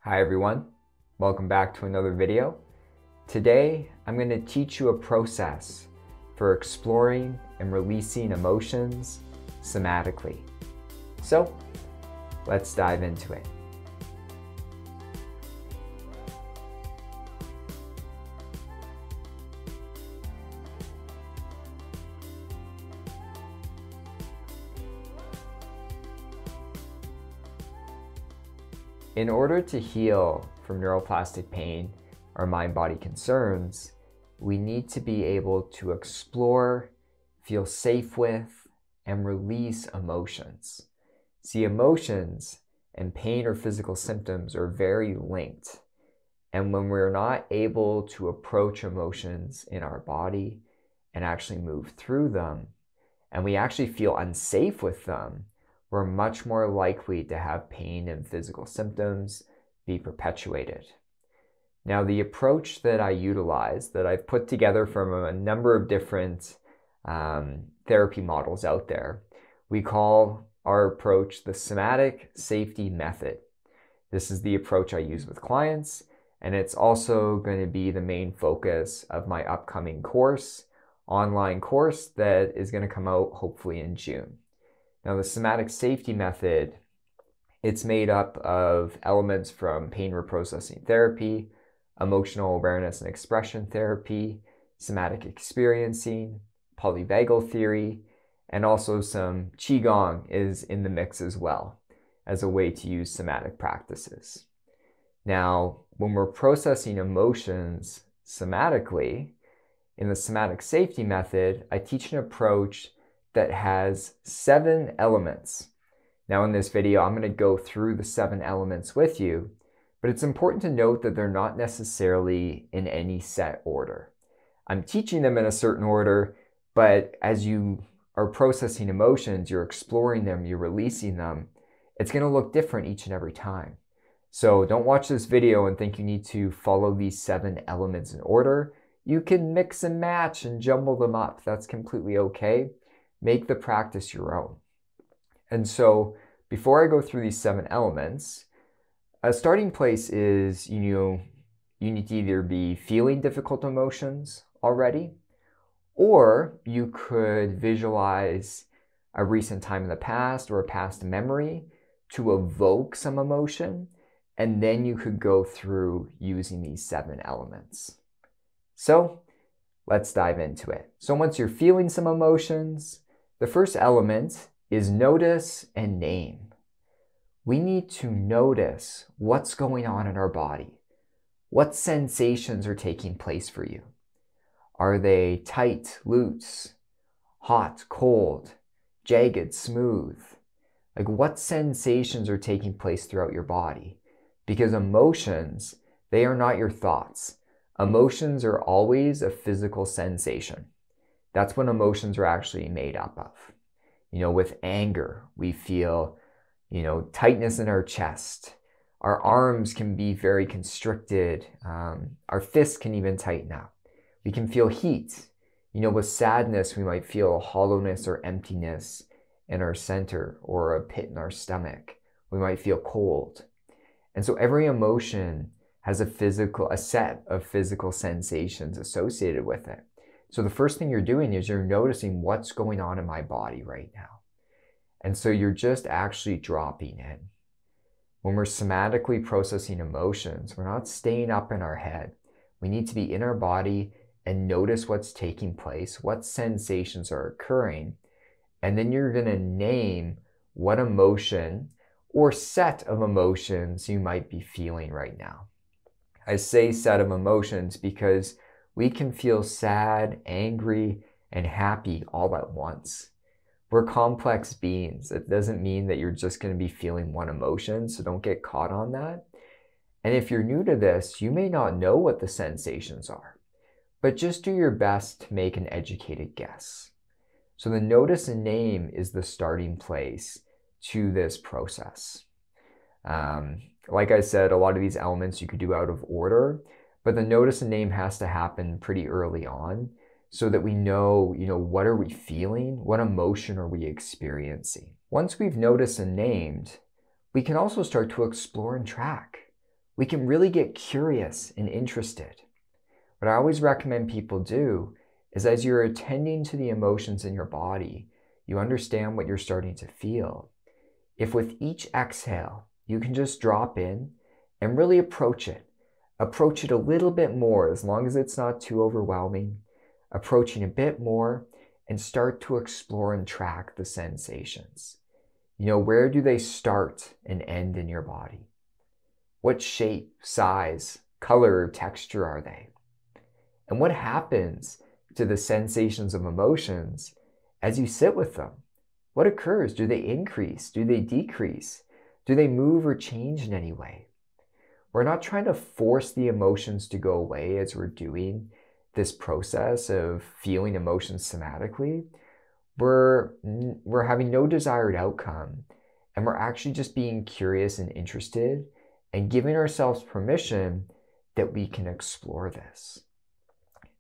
Hi everyone, welcome back to another video. Today I'm going to teach you a process for exploring and releasing emotions somatically. So let's dive into it. In order to heal from neuroplastic pain or mind-body concerns, we need to be able to explore, feel safe with, and release emotions. See, emotions and pain or physical symptoms are very linked. And when we're not able to approach emotions in our body and actually move through them, and we actually feel unsafe with them, we're much more likely to have pain and physical symptoms be perpetuated. Now, the approach that I utilize, that I've put together from a number of different therapy models out there, we call our approach the Somatic Safety Method. This is the approach I use with clients, and it's also going to be the main focus of my upcoming course, online course that is going to come out hopefully in June. Now, the Somatic Safety Method, it's made up of elements from Pain Reprocessing Therapy, Emotional Awareness and Expression Therapy, Somatic Experiencing, Polyvagal Theory, and also some Qigong is in the mix as well as a way to use somatic practices. Now, when we're processing emotions somatically, in the Somatic Safety Method, I teach an approach that has 7 elements. Now in this video, I'm going to go through the 7 elements with you, but it's important to note that they're not necessarily in any set order. I'm teaching them in a certain order, but as you are processing emotions, you're exploring them, you're releasing them, it's going to look different each and every time. So don't watch this video and think you need to follow these 7 elements in order. You can mix and match and jumble them up. That's completely okay. Make the practice your own. And so before I go through these 7 elements, a starting place is, you need to either be feeling difficult emotions already, or you could visualize a recent time in the past or a past memory to evoke some emotion, and then you could go through using these 7 elements. So let's dive into it. So once you're feeling some emotions, the first element is notice and name. We need to notice what's going on in our body. What sensations are taking place for you? Are they tight, loose, hot, cold, jagged, smooth? Like, what sensations are taking place throughout your body? Because emotions, they are not your thoughts. Emotions are always a physical sensation. That's what emotions are actually made up of. With anger, we feel, tightness in our chest. Our arms can be very constricted. Our fists can even tighten up. We can feel heat. With sadness, we might feel a hollowness or emptiness in our center or a pit in our stomach. We might feel cold. And so every emotion has a set of physical sensations associated with it. So the first thing you're doing is you're noticing what's going on in my body right now. And so you're just actually dropping in. When we're somatically processing emotions, we're not staying up in our head. We need to be in our body and notice what's taking place, what sensations are occurring. And then you're going to name what emotion or set of emotions you might be feeling right now. I say set of emotions because we can feel sad, angry, and happy all at once. We're complex beings. It doesn't mean that you're just going to be feeling one emotion, so don't get caught on that. And if you're new to this, you may not know what the sensations are, but just do your best to make an educated guess. So the notice and name is the starting place to this process. Like I said, a lot of these elements you could do out of order, but the notice and name has to happen pretty early on so that we know, what are we feeling? What emotion are we experiencing? Once we've noticed and named, we can also start to explore and track. we can really get curious and interested. What I always recommend people do is, as you're attending to the emotions in your body, you understand what you're starting to feel. If with each exhale, you can just drop in and really approach it a little bit more, as long as it's not too overwhelming, approaching a bit more, and start to explore and track the sensations. Where do they start and end in your body? What shape, size, color, or texture are they? And what happens to the sensations of emotions as you sit with them? What occurs? Do they increase? Do they decrease? Do they move or change in any way? We're not trying to force the emotions to go away as we're doing this process of feeling emotions somatically. We're having no desired outcome, and we're actually just being curious and interested and giving ourselves permission that we can explore this.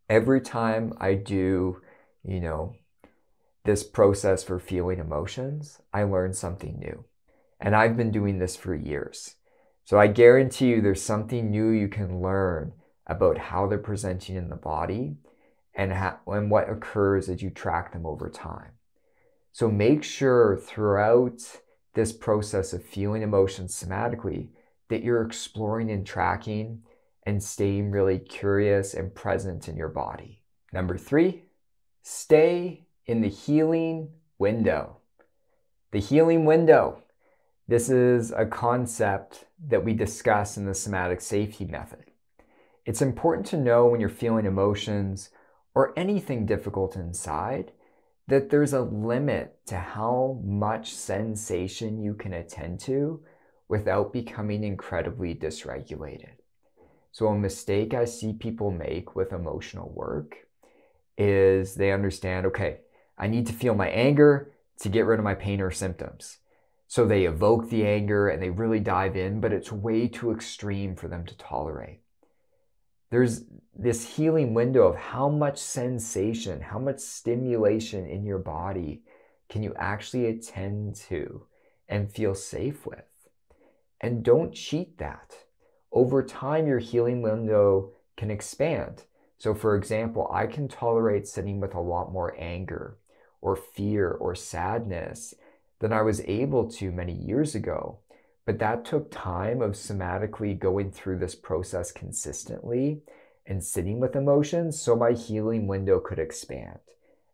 Every time I do, this process for feeling emotions, I learn something new. And I've been doing this for years. So I guarantee you there's something new you can learn about how they're presenting in the body and what occurs as you track them over time. So make sure throughout this process of feeling emotions somatically that you're exploring and tracking and staying really curious and present in your body. Number 3, stay in the healing window. The healing window. This is a concept that we discuss in the somatic safety method. It's important to know when you're feeling emotions or anything difficult inside that there's a limit to how much sensation you can attend to without becoming incredibly dysregulated. So a mistake I see people make with emotional work is they understand, okay, I need to feel my anger to get rid of my pain or symptoms. So they evoke the anger and they really dive in, but it's way too extreme for them to tolerate. There's this healing window of how much sensation, how much stimulation in your body can you actually attend to and feel safe with. And don't cheat that. Over time, your healing window can expand. So for example, I can tolerate sitting with a lot more anger or fear or sadness than I was able to many years ago. But that took time of somatically going through this process consistently and sitting with emotions so my healing window could expand.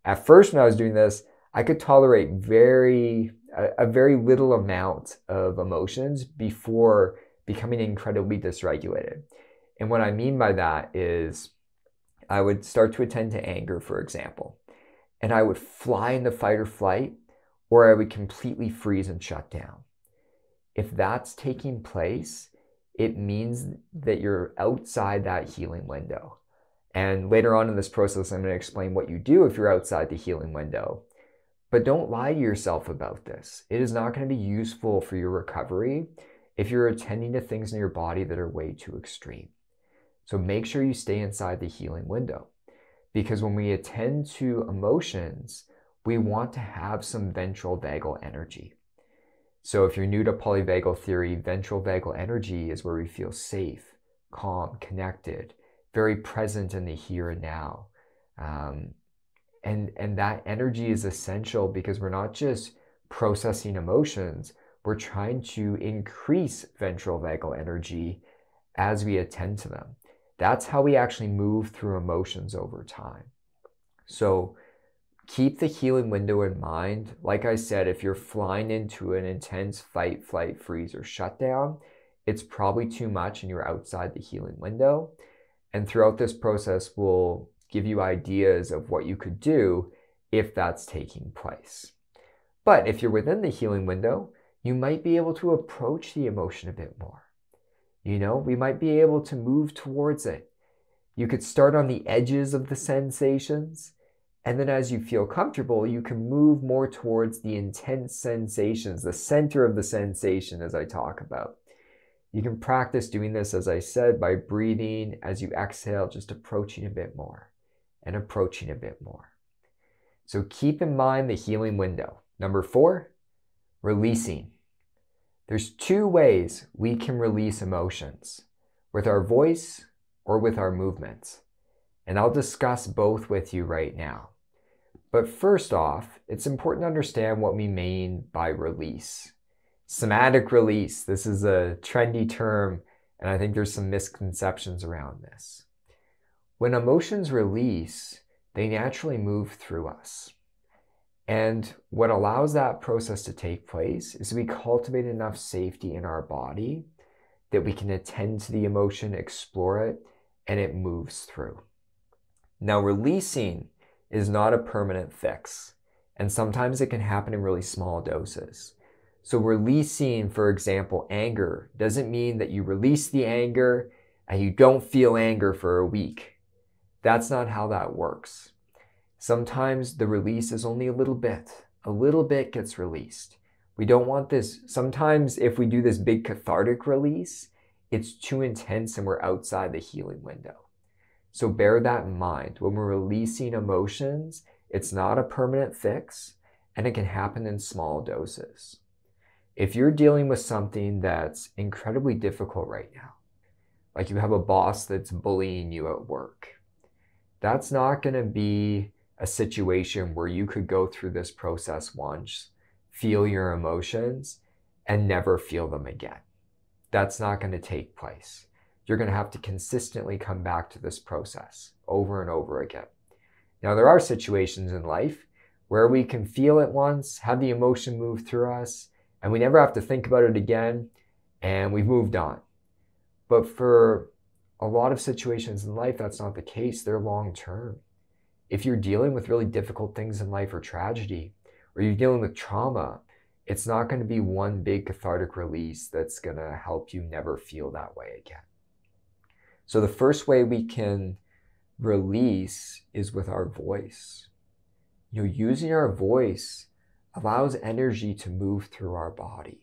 At first, when I was doing this, I could tolerate a very little amount of emotions before becoming incredibly dysregulated. And what I mean by that is I would start to attend to anger, for example, and I would fly into fight or flight, or I would completely freeze and shut down. If that's taking place, it means that you're outside that healing window. And later on in this process, I'm going to explain what you do if you're outside the healing window. But don't lie to yourself about this. It is not going to be useful for your recovery if you're attending to things in your body that are way too extreme. So make sure you stay inside the healing window. Because when we attend to emotions, we want to have some ventral vagal energy. So if you're new to Polyvagal Theory, ventral vagal energy is where we feel safe, calm, connected, very present in the here and now. And that energy is essential because we're not just processing emotions, we're trying to increase ventral vagal energy as we attend to them. That's how we actually move through emotions over time. So keep the healing window in mind. Like I said, if you're flying into an intense fight, flight, freeze, or shutdown, it's probably too much and you're outside the healing window. And throughout this process, we'll give you ideas of what you could do if that's taking place. But if you're within the healing window, you might be able to approach the emotion a bit more. We might be able to move towards it. You could start on the edges of the sensations, and then as you feel comfortable, you can move more towards the intense sensations, the center of the sensation as I talk about. You can practice doing this, as I said, by breathing as you exhale, just approaching a bit more and approaching a bit more. So keep in mind the healing window. Number 4, releasing. There's 2 ways we can release emotions. with our voice or with our movements. And I'll discuss both with you right now. But first off, it's important to understand what we mean by release. Somatic release, this is a trendy term, and I think there's some misconceptions around this. When emotions release, they naturally move through us. And what allows that process to take place is we cultivate enough safety in our body that we can attend to the emotion, explore it, and it moves through. Now, releasing is not a permanent fix, and sometimes it can happen in really small doses. So releasing, for example, anger doesn't mean that you release the anger and you don't feel anger for a week. That's not how that works. Sometimes the release is only a little bit gets released. We don't want this. Sometimes if we do this big cathartic release, it's too intense and we're outside the healing window. So bear that in mind. When we're releasing emotions, it's not a permanent fix, and it can happen in small doses. If you're dealing with something that's incredibly difficult right now, like you have a boss that's bullying you at work, that's not going to be a situation where you could go through this process once, feel your emotions, and never feel them again. That's not going to take place. You're going to have to consistently come back to this process over and over again. Now, there are situations in life where we can feel it once, have the emotion move through us, and we never have to think about it again, and we've moved on. But for a lot of situations in life, that's not the case. They're long-term. If you're dealing with really difficult things in life or tragedy, or you're dealing with trauma, it's not going to be one big cathartic release that's going to help you never feel that way again. So the first way we can release is with our voice. Using our voice allows energy to move through our body.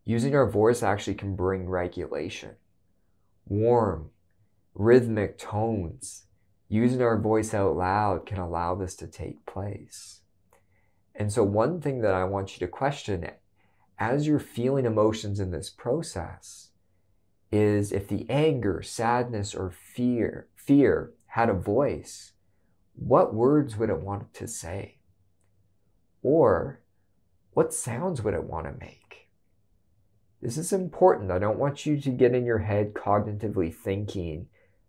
Using our voice actually can bring regulation, warm, rhythmic tones. Using our voice out loud can allow this to take place. And so one thing that I want you to question as you're feeling emotions in this process is if the anger, sadness, or fear had a voice, what words would it want to say? Or what sounds would it want to make? This is important. I don't want you to get in your head cognitively thinking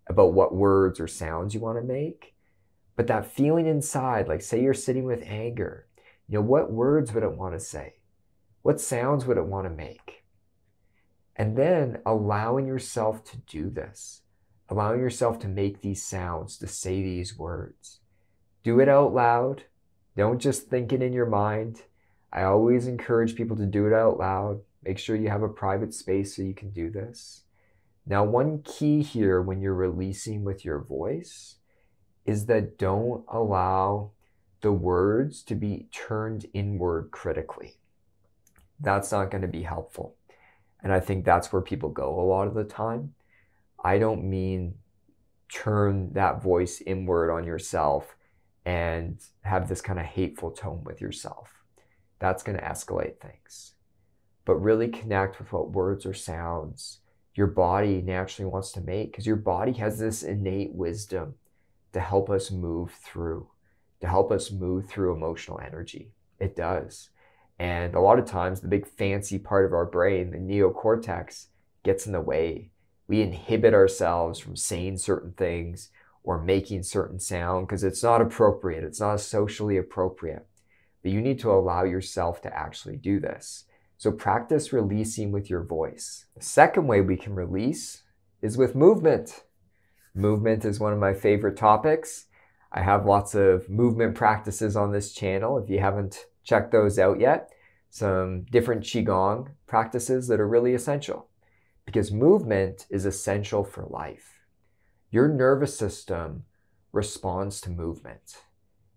about what words or sounds you want to make, but that feeling inside, like say you're sitting with anger, what words would it want to say? What sounds would it want to make? And then allowing yourself to do this, allowing yourself to make these sounds, to say these words. Do it out loud. Don't just think it in your mind. I always encourage people to do it out loud. Make sure you have a private space so you can do this. Now, one key here when you're releasing with your voice is that don't allow the words to be turned inward critically. That's not going to be helpful. And I think that's where people go a lot of the time. I don't mean turn that voice inward on yourself and have this kind of hateful tone with yourself. That's going to escalate things. But really connect with what words or sounds your body naturally wants to make, because your body has this innate wisdom to help us move through emotional energy. It does. And a lot of times the big fancy part of our brain, the neocortex, gets in the way. We inhibit ourselves from saying certain things or making certain sound because it's not appropriate. It's not socially appropriate. But you need to allow yourself to actually do this. So practice releasing with your voice. The second way we can release is with movement. Movement is one of my favorite topics. I have lots of movement practices on this channel. If you haven't checked those out yet, some different Qigong practices that are really essential, because movement is essential for life. Your nervous system responds to movement.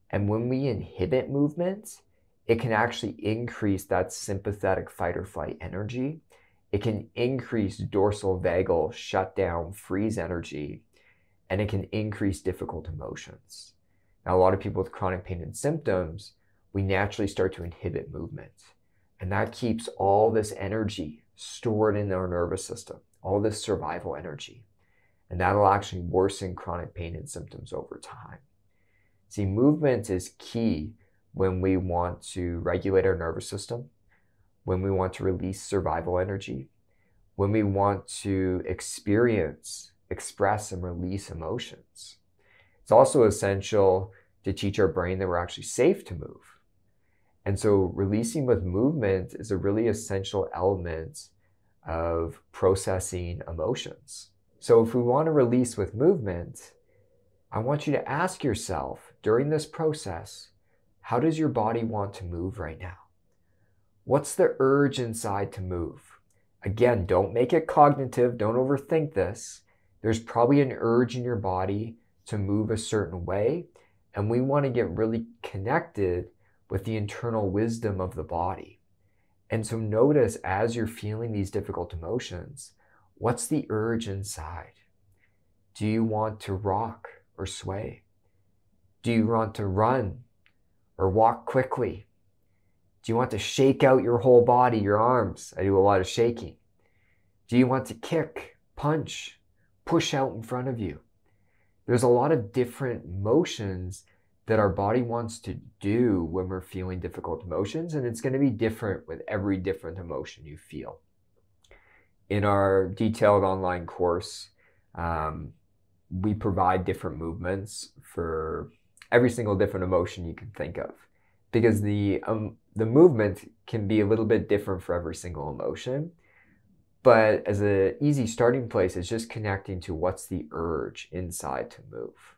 And when we inhibit movement, it can actually increase that sympathetic fight or flight energy. It can increase dorsal vagal shutdown, freeze energy, and it can increase difficult emotions. Now, a lot of people with chronic pain and symptoms, we naturally start to inhibit movement. And that keeps all this energy stored in our nervous system, all this survival energy. And that'll actually worsen chronic pain and symptoms over time. See, movement is key when we want to regulate our nervous system, when we want to release survival energy, when we want to experience, express, and release emotions. It's also essential to teach our brain that we're actually safe to move. And so releasing with movement is a really essential element of processing emotions. So if we want to release with movement, I want you to ask yourself during this process, how does your body want to move right now? What's the urge inside to move? Again, don't make it cognitive. Don't overthink this. There's probably an urge in your body to move a certain way. And we want to get really connected with the internal wisdom of the body. And so notice as you're feeling these difficult emotions, what's the urge inside? Do you want to rock or sway? Do you want to run or walk quickly? Do you want to shake out your whole body, your arms? I do a lot of shaking. Do you want to kick, punch, push out in front of you? There's a lot of different motions that our body wants to do when we're feeling difficult emotions, and it's going to be different with every different emotion you feel. In our detailed online course, we provide different movements for every single different emotion you can think of, because the movement can be a little bit different for every single emotion. But as an easy starting place, it's just connecting to what's the urge inside to move.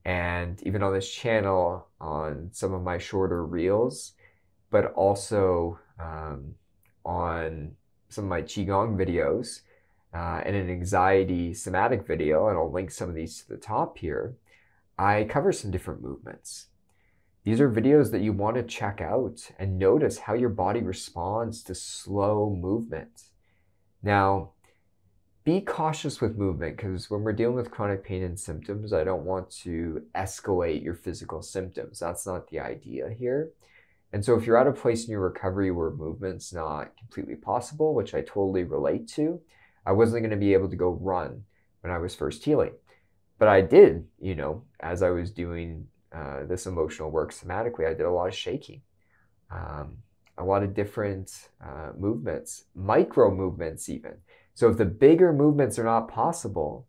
And even on this channel, on some of my shorter reels, but also on some of my Qigong videos and an anxiety somatic video, and I'll link some of these to the top here, I cover some different movements. These are videos that you want to check out and notice how your body responds to slow movement. Now, be cautious with movement, because when we're dealing with chronic pain and symptoms, I don't want to escalate your physical symptoms. That's not the idea here. And so if you're at a place in your recovery where movement's not completely possible, which I totally relate to, I wasn't going to be able to go run when I was first healing. But I did, as I was doing this emotional work somatically, I did a lot of shaking. A lot of different movements, micro movements even. So if the bigger movements are not possible,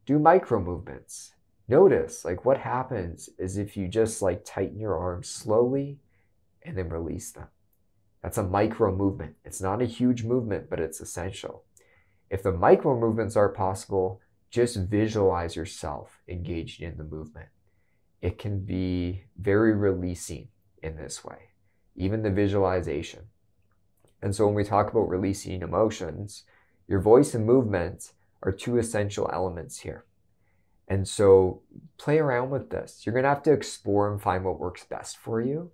do micro movements. Notice what happens is if you just tighten your arms slowly and then release them. That's a micro movement. It's not a huge movement, but it's essential. If the micro movements are possible, just visualize yourself engaging in the movement. It can be very releasing in this way, even the visualization. And so when we talk about releasing emotions, your voice and movement are two essential elements here. And so play around with this. You're going to have to explore and find what works best for you.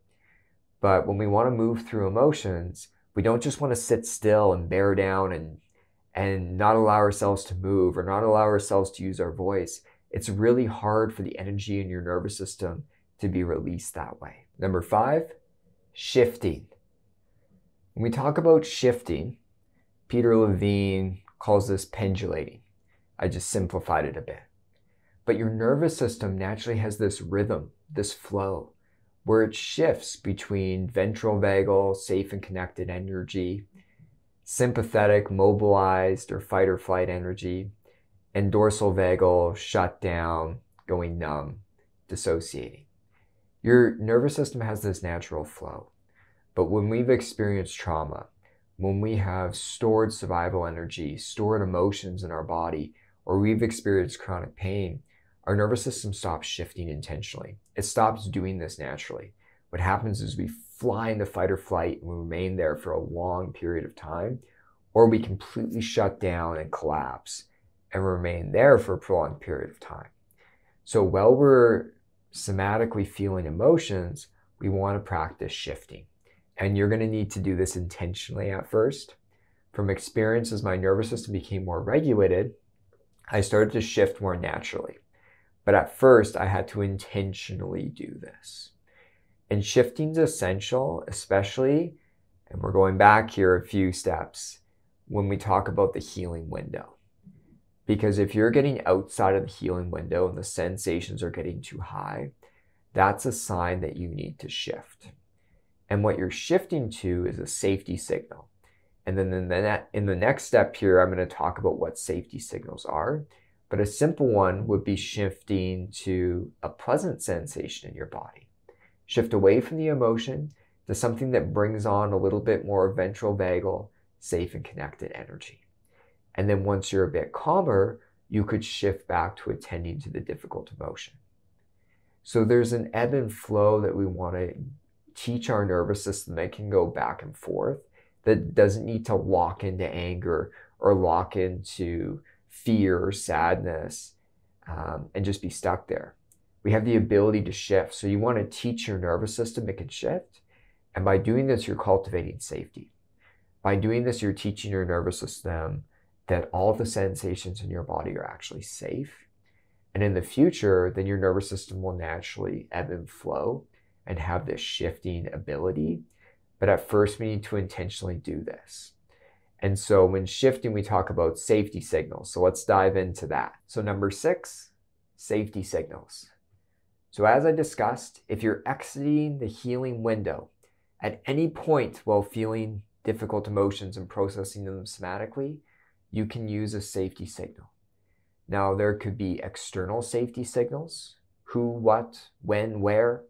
But when we want to move through emotions, we don't just want to sit still and bear down and not allow ourselves to move or not allow ourselves to use our voice. It's really hard for the energy in your nervous system to be released that way. Number 5, shifting. When we talk about shifting, Peter Levine calls this pendulating. I just simplified it a bit. But your nervous system naturally has this rhythm, this flow, where it shifts between ventral vagal, safe and connected energy, sympathetic, mobilized or fight or flight energy, and dorsal vagal, shut down, going numb, dissociating. Your nervous system has this natural flow. But when we've experienced trauma, when we have stored survival energy, stored emotions in our body, or we've experienced chronic pain, our nervous system stops shifting intentionally. It stops doing this naturally. What happens is we fly into fight or flight and we remain there for a long period of time, or we completely shut down and collapse and remain there for a prolonged period of time. So while we're somatically feeling emotions, we want to practice shifting. And you're going to need to do this intentionally at first. From experience, as my nervous system became more regulated, I started to shift more naturally. But at first, I had to intentionally do this. And shifting is essential, especially, and we're going back here a few steps, when we talk about the healing window. Because if you're getting outside of the healing window and the sensations are getting too high, that's a sign that you need to shift. And what you're shifting to is a safety signal. And then in the next step here, I'm going to talk about what safety signals are. But a simple one would be shifting to a pleasant sensation in your body. Shift away from the emotion to something that brings on a little bit more ventral vagal, safe and connected energy. And then once you're a bit calmer, you could shift back to attending to the difficult emotion. So there's an ebb and flow that we want to teach our nervous system that can go back and forth, that doesn't need to lock into anger or lock into fear or sadness and just be stuck there. We have the ability to shift. So you want to teach your nervous system it can shift. And by doing this, you're cultivating safety. By doing this, you're teaching your nervous system that all the sensations in your body are actually safe. And in the future, then your nervous system will naturally ebb and flow and have this shifting ability. But at first, we need to intentionally do this. And so when shifting, we talk about safety signals. So let's dive into that. So number 6, safety signals. So as I discussed, if you're exiting the healing window at any point while feeling difficult emotions and processing them somatically, you can use a safety signal. Now, there could be external safety signals, who, what, when, where,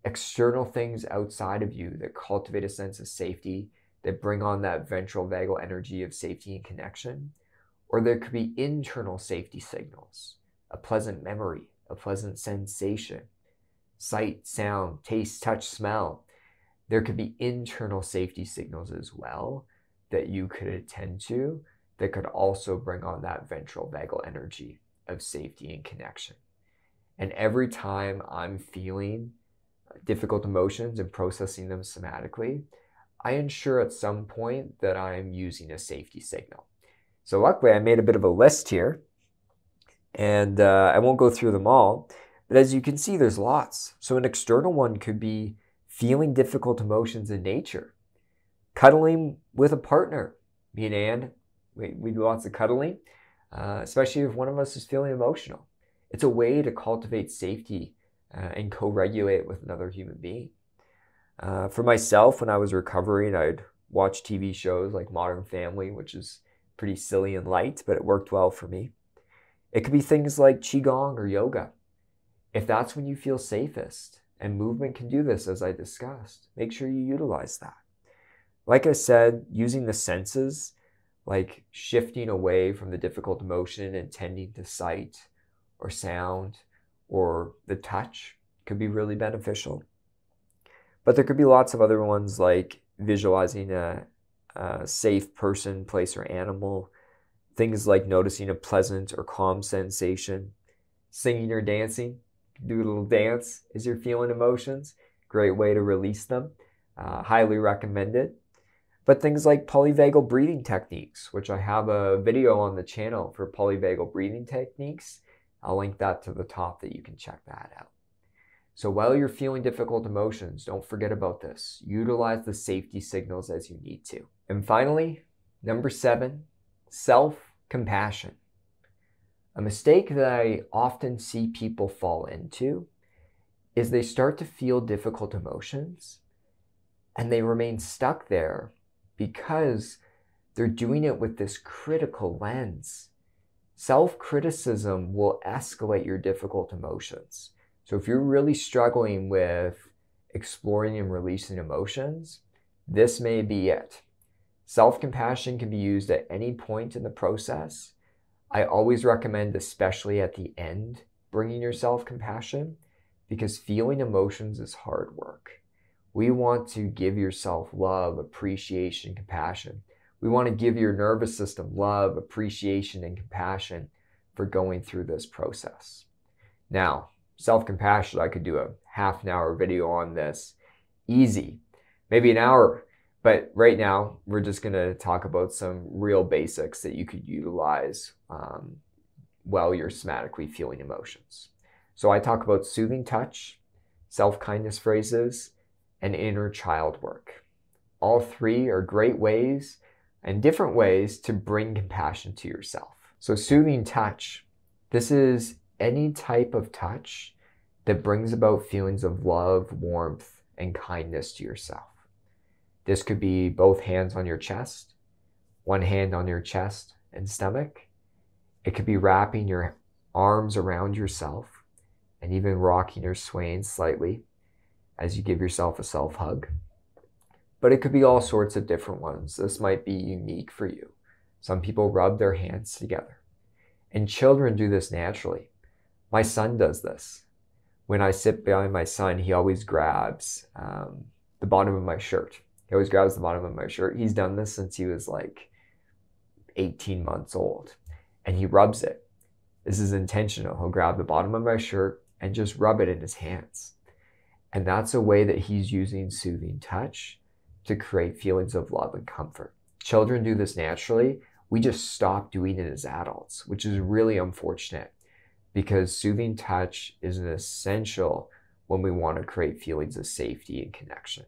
external things outside of you that cultivate a sense of safety, that bring on that ventral vagal energy of safety and connection. Or there could be internal safety signals, a pleasant memory, a pleasant sensation, sight, sound, taste, touch, smell. There could be internal safety signals as well that you could attend to that could also bring on that ventral vagal energy of safety and connection. And every time I'm feeling difficult emotions and processing them somatically, I ensure at some point that I'm using a safety signal. So luckily, I made a bit of a list here, and I won't go through them all, but as you can see, there's lots. So an external one could be feeling difficult emotions in nature, cuddling with a partner. Me and Anne, we do lots of cuddling, especially if one of us is feeling emotional. It's a way to cultivate safety and co-regulate with another human being. For myself, when I was recovering, I'd watch TV shows like Modern Family, which is pretty silly and light, but it worked well for me. It could be things like Qigong or yoga. If that's when you feel safest, and movement can do this, as I discussed, make sure you utilize that. Like I said, using the senses, like shifting away from the difficult emotion and tending to sight or sound or the touch could be really beneficial. But there could be lots of other ones like visualizing a safe person, place, or animal. Things like noticing a pleasant or calm sensation. Singing or dancing. Do a little dance as you're feeling emotions. Great way to release them. Highly recommended. But things like polyvagal breathing techniques, which I have a video on the channel for polyvagal breathing techniques. I'll link that to the top that you can check that out. So while you're feeling difficult emotions, don't forget about this. Utilize the safety signals as you need to. And finally, number 7, self-compassion. A mistake that I often see people fall into is they start to feel difficult emotions and they remain stuck there because they're doing it with this critical lens. Self-criticism will escalate your difficult emotions. So if you're really struggling with exploring and releasing emotions, this may be it. Self-compassion can be used at any point in the process. I always recommend, especially at the end, bringing your self-compassion because feeling emotions is hard work. We want to give yourself love, appreciation, compassion. We want to give your nervous system love, appreciation, and compassion for going through this process. Now, self-compassion, I could do a half-an-hour video on this. Easy. Maybe an hour. But right now, we're just going to talk about some real basics that you could utilize while you're somatically feeling emotions. So I talk about soothing touch, self-kindness phrases, and inner child work. All three are great ways and different ways to bring compassion to yourself. So soothing touch, this is any type of touch that brings about feelings of love, warmth, and kindness to yourself. This could be both hands on your chest, one hand on your chest and stomach. It could be wrapping your arms around yourself and even rocking or swaying slightly as you give yourself a self-hug. But it could be all sorts of different ones. This might be unique for you. Some people rub their hands together. And children do this naturally. My son does this. When I sit behind my son, he always grabs the bottom of my shirt. He always grabs the bottom of my shirt. He's done this since he was like 18 months old. And he rubs it. This is intentional. He'll grab the bottom of my shirt and just rub it in his hands. And that's a way that he's using soothing touch to create feelings of love and comfort. Children do this naturally. We just stop doing it as adults, which is really unfortunate because soothing touch is an essential when we want to create feelings of safety and connection.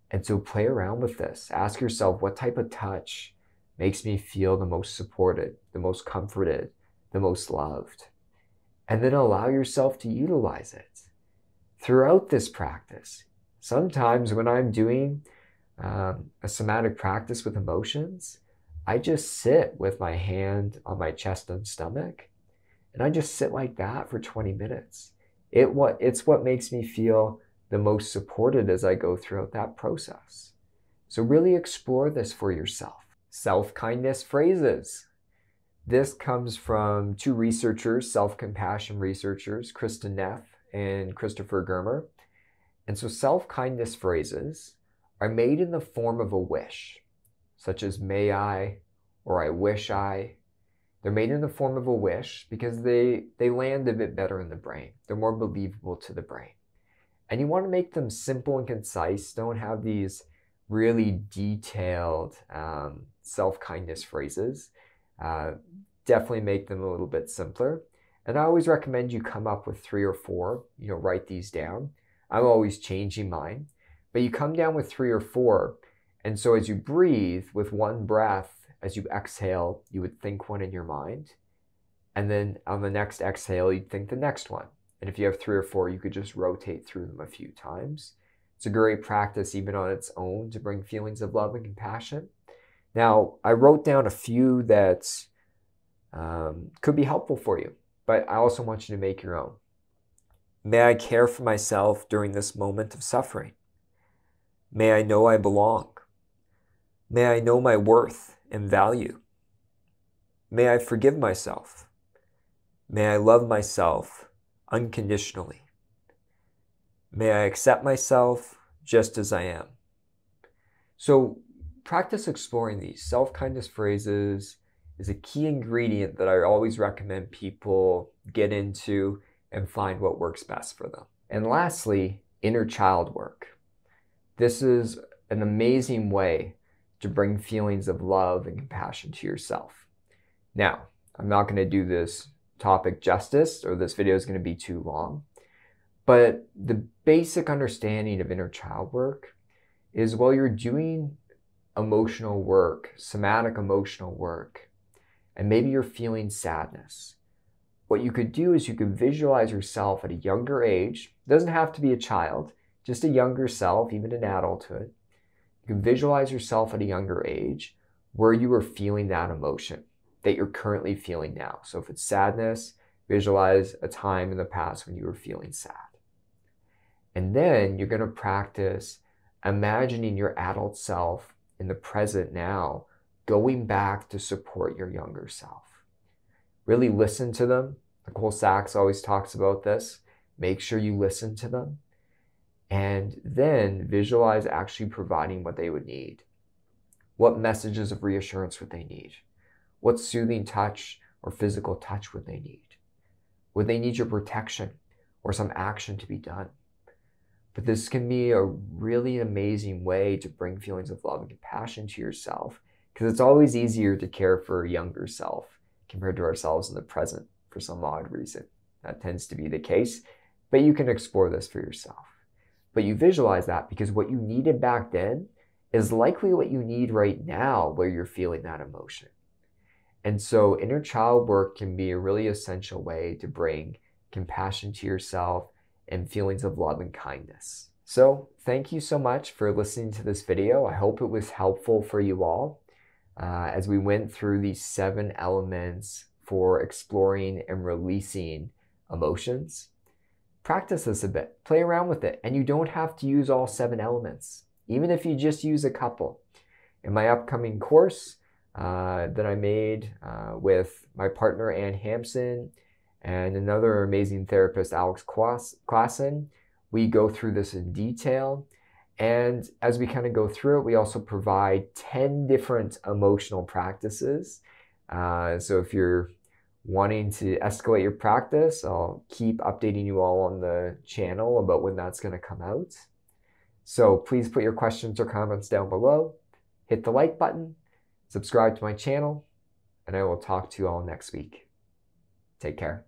And so play around with this. Ask yourself, what type of touch makes me feel the most supported, the most comforted, the most loved? And then allow yourself to utilize it throughout this practice. Sometimes when I'm doing a somatic practice with emotions, I just sit with my hand on my chest and stomach, and I just sit like that for 20 minutes. It's what makes me feel the most supported as I go throughout that process. So really explore this for yourself. Self-kindness phrases. This comes from two researchers, self-compassion researchers, Kristen Neff and Christopher Germer. And so self-kindness phrases are made in the form of a wish, such as may I, or I wish I. They're made in the form of a wish because they land a bit better in the brain. They're more believable to the brain. And you want to make them simple and concise. Don't have these really detailed self-kindness phrases. Definitely make them a little bit simpler. And I always recommend you come up with 3 or 4, write these down. I'm always changing mine, but you come down with 3 or 4. And so as you breathe with one breath, as you exhale, you would think one in your mind. And then on the next exhale, you'd think the next one. And if you have 3 or 4, you could just rotate through them a few times. It's a great practice even on its own to bring feelings of love and compassion. Now, I wrote down a few that could be helpful for you, but I also want you to make your own. May I care for myself during this moment of suffering. May I know I belong. May I know my worth and value. May I forgive myself. May I love myself unconditionally. May I accept myself just as I am. So practice exploring these. Self-kindness phrases is a key ingredient that I always recommend people get into and find what works best for them. And lastly, inner child work. This is an amazing way to bring feelings of love and compassion to yourself. Now, I'm not going to do this topic justice, or this video is going to be too long, but the basic understanding of inner child work is while you're doing emotional work, somatic emotional work, and maybe you're feeling sadness, what you could do is you could visualize yourself at a younger age. It doesn't have to be a child, just a younger self, even in adulthood. You can visualize yourself at a younger age where you were feeling that emotion that you're currently feeling now. So if it's sadness, visualize a time in the past when you were feeling sad. And then you're going to practice imagining your adult self in the present now, going back to support your younger self. Really listen to them. Nicole Sachs always talks about this. Make sure you listen to them. And then visualize actually providing what they would need. What messages of reassurance would they need? What soothing touch or physical touch would they need? Would they need your protection or some action to be done? But this can be a really amazing way to bring feelings of love and compassion to yourself, because it's always easier to care for a younger self compared to ourselves in the present for some odd reason. That tends to be the case, but you can explore this for yourself. But you visualize that because what you needed back then is likely what you need right now where you're feeling that emotion. And so inner child work can be a really essential way to bring compassion to yourself and feelings of love and kindness. So thank you so much for listening to this video. I hope it was helpful for you all as we went through these 7 elements for exploring and releasing emotions. Practice this a bit, play around with it, and you don't have to use all 7 elements, even if you just use a couple. In my upcoming course that I made with my partner Ann Hampson and another amazing therapist, Alex Klassen, we go through this in detail. And as we kind of go through it, we also provide 10 different emotional practices. So if you're wanting to escalate your practice, I'll keep updating you all on the channel about when that's going to come out. So please put your questions or comments down below. Hit the like button, subscribe to my channel, and I will talk to you all next week. Take care.